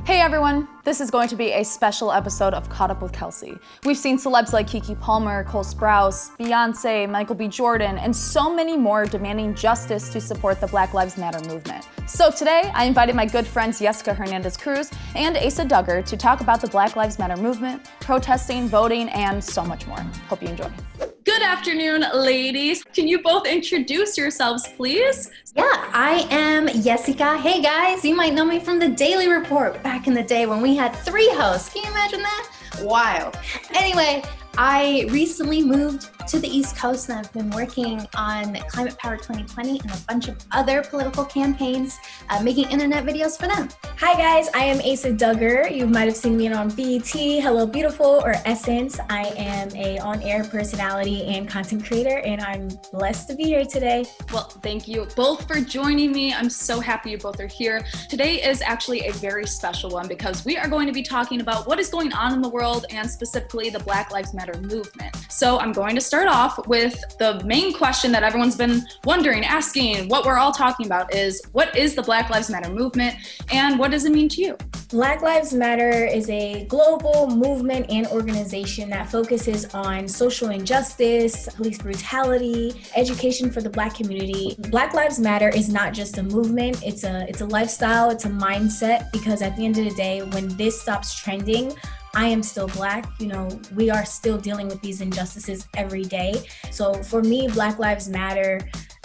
Hey everyone, this is going to be a special episode of Kaught Up With Kelsey. We've seen celebs like Keke Palmer, Sprouse, Beyoncé, Michael B. Jordan, and so many more demanding justice to support the Black Lives Matter movement. So today, I invited my good friends Yessica Hernandez-Cruz and Asa Duggar to talk about the Black Lives Matter movement, protesting, voting, and so much more. Hope you enjoy. Good afternoon, ladies. Can you both introduce yourselves, please? Yeah, I am Yessica. Hey guys, you might know me from the Daily Report back in the day when we had 3 hosts. Can you imagine that? Wild. Anyway, I recently moved to the East Coast and I've been working on Climate Power 2020 and a bunch of other political campaigns, making internet videos for them. Hi guys, I am Asa Duggar. You might have seen me on BET, Hello Beautiful, or Essence. I am a on-air personality and content creator, and I'm blessed to be here today. Well, thank you both for joining me. I'm so happy you both are here. Today is actually a very special one because we are going to be talking about what is going on in the world and specifically the Black Lives Matter movement. So I'm going to start off with the main question that everyone's been wondering, asking, what we're all talking about is, what is the Black Lives Matter movement and what does it mean to you? Black Lives Matter is a global movement and organization that focuses on social injustice, police brutality, education for the Black community. Black Lives Matter is not just a movement, it's a lifestyle, it's a mindset, because at the end of the day, when this stops trending, I am still Black. We are still dealing with these injustices every day. So for me, Black Lives Matter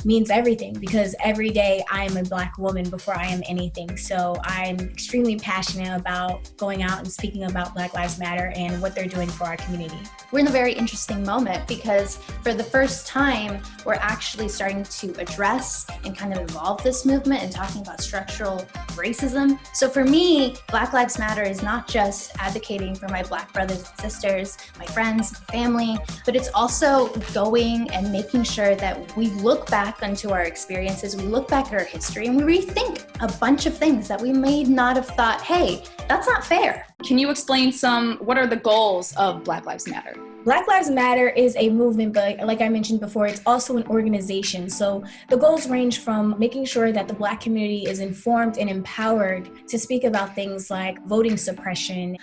means everything, because every day I am a Black woman before I am anything. So I'm extremely passionate about going out and speaking about Black Lives Matter and what they're doing for our community. We're in a very interesting moment because for the first time, we're actually starting to address and kind of evolve this movement and talking about structural racism. So for me, Black Lives Matter is not just advocating for my Black brothers and sisters, my friends, my family, but it's also going and making sure that we look back onto our experiences, we look back at our history, and we rethink a bunch of things that we may not have thought, hey, that's not fair. Can you explain what are the goals of Black Lives Matter? Black Lives Matter is a movement, but like I mentioned before, it's also an organization. So the goals range from making sure that the Black community is informed and empowered to speak about things like voting suppression,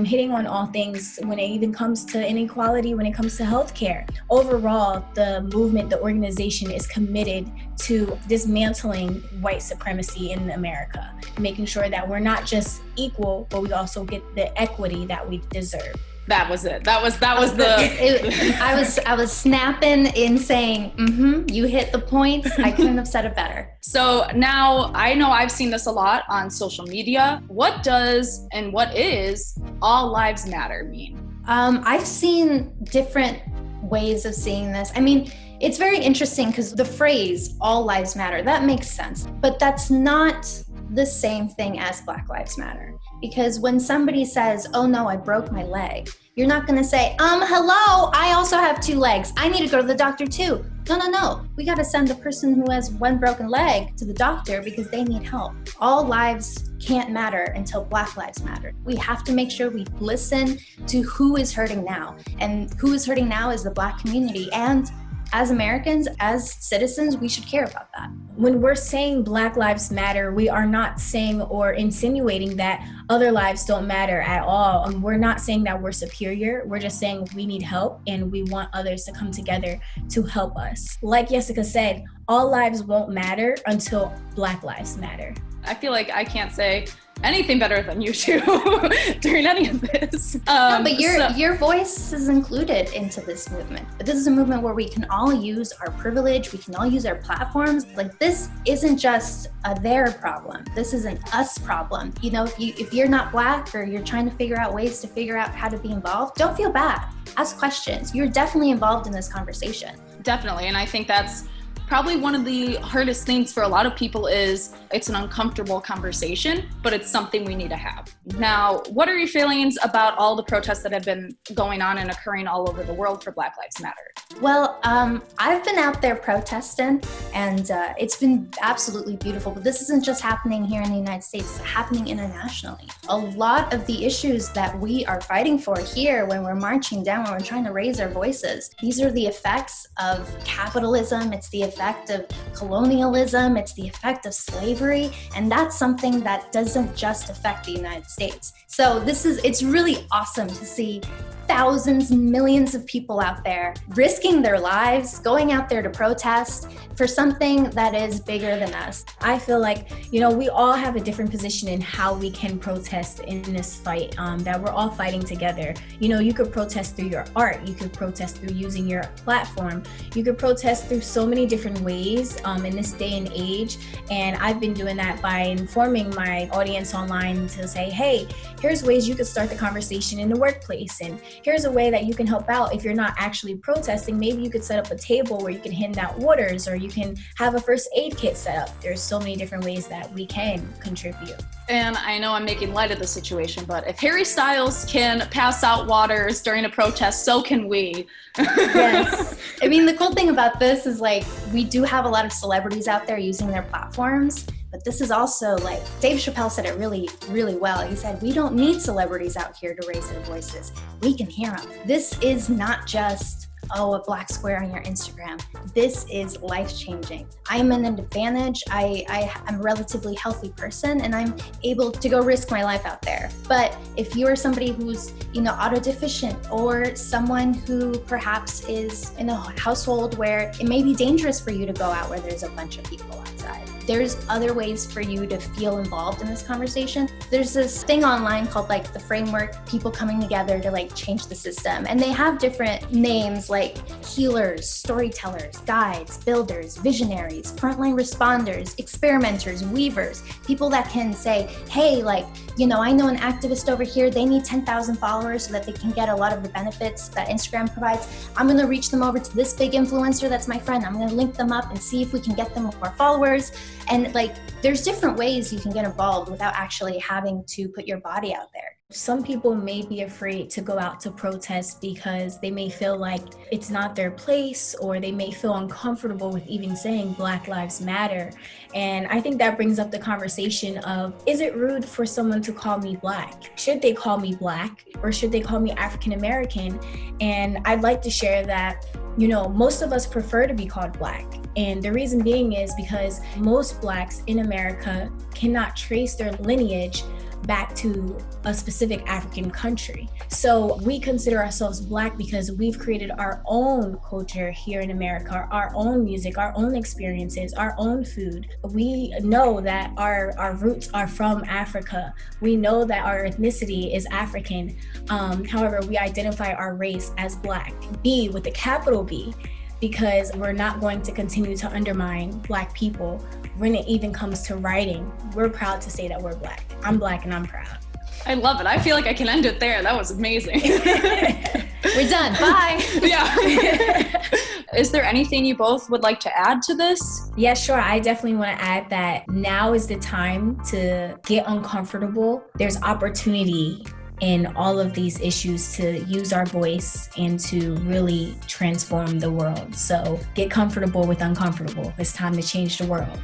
hitting on all things when it even comes to inequality, when it comes to healthcare. Overall, the movement, the organization is committed to dismantling white supremacy in America, making sure that we're not just equal, but we also get the equity that we deserve. That was it. That was I was snapping in saying, you hit the point. I couldn't have said it better. So now I know I've seen this a lot on social media. What does and what is All Lives Matter mean? I've seen different ways of seeing this. I mean, it's very interesting because the phrase All Lives Matter, that makes sense, but that's not the same thing as Black Lives Matter. Because when somebody says, oh no, I broke my leg, you're not gonna say, hello, I also have 2 legs. I need to go to the doctor too. No. We gotta send the person who has 1 broken leg to the doctor because they need help. All lives can't matter until Black Lives Matter. We have to make sure we listen to who is hurting now. And who is hurting now is the Black community. And as Americans, as citizens, we should care about that. When we're saying Black Lives Matter, we are not saying or insinuating that other lives don't matter at all. We're not saying that we're superior. We're just saying we need help and we want others to come together to help us. Like Yessica said, all lives won't matter until Black Lives Matter. I feel like I can't say anything better than you two during any of this. No, but your voice is included into this movement. But this is a movement where we can all use our privilege, we can all use our platforms. Like, this isn't just a their problem. This is an us problem. If you're not Black or you're trying to figure out ways to figure out how to be involved, don't feel bad. Ask questions. You're definitely involved in this conversation. Definitely, and I think that's probably one of the hardest things for a lot of people is it's an uncomfortable conversation, but it's something we need to have. Now, what are your feelings about all the protests that have been going on and occurring all over the world for Black Lives Matter? Well, I've been out there protesting, and it's been absolutely beautiful. But this isn't just happening here in the United States, it's happening internationally. A lot of the issues that we are fighting for here when we're marching down, when we're trying to raise our voices, these are the effects of capitalism. It's the effect of colonialism, it's the effect of slavery, and that's something that doesn't just affect the United States. So it's really awesome to see thousands, millions of people out there risking their lives, going out there to protest for something that is bigger than us. I feel like, we all have a different position in how we can protest in this fight, that we're all fighting together. You could protest through your art, you could protest through using your platform, you could protest through so many different ways in this day and age. And I've been doing that by informing my audience online to say, hey, here's ways you could start the conversation in the workplace, and here's a way that you can help out if you're not actually protesting. Maybe you could set up a table where you can hand out waters, or you can have a first aid kit set up. There's so many different ways that we can contribute. And I know I'm making light of the situation, but if Harry Styles can pass out waters during a protest, so can we. Yes. I mean, the cool thing about this is we do have a lot of celebrities out there using their platforms. But this is also Dave Chappelle said it really, really well. He said, we don't need celebrities out here to raise their voices. We can hear them. This is not just, a black square on your Instagram. This is life-changing. I'm in an advantage. I'm a relatively healthy person, and I'm able to go risk my life out there. But if you are somebody who's, auto deficient, or someone who perhaps is in a household where it may be dangerous for you to go out where there's a bunch of people outside, there's other ways for you to feel involved in this conversation. There's this thing online called The Framework, people coming together to change the system. And they have different names like healers, storytellers, guides, builders, visionaries, frontline responders, experimenters, weavers, people that can say, hey, I know an activist over here, they need 10,000 followers so that they can get a lot of the benefits that Instagram provides. I'm gonna reach them over to this big influencer that's my friend. I'm gonna link them up and see if we can get them more followers. And there's different ways you can get involved without actually having to put your body out there. Some people may be afraid to go out to protest because they may feel like it's not their place, or they may feel uncomfortable with even saying Black Lives Matter. And I think that brings up the conversation of, is it rude for someone to call me Black? Should they call me Black, or should they call me African American? And I'd like to share that most of us prefer to be called Black. And the reason being is because most Blacks in America cannot trace their lineage back to a specific African country. So we consider ourselves Black because we've created our own culture here in America, our own music, our own experiences, our own food. We know that our roots are from Africa. We know that our ethnicity is African. However, we identify our race as Black, B with a capital B, because we're not going to continue to undermine Black people. When it even comes to writing, we're proud to say that we're Black. I'm Black and I'm proud. I love it. I feel like I can end it there. That was amazing. We're done. Bye. Yeah. Is there anything you both would like to add to this? Yeah, sure. I definitely want to add that now is the time to get uncomfortable. There's opportunity in all of these issues to use our voice and to really transform the world. So get comfortable with uncomfortable. It's time to change the world.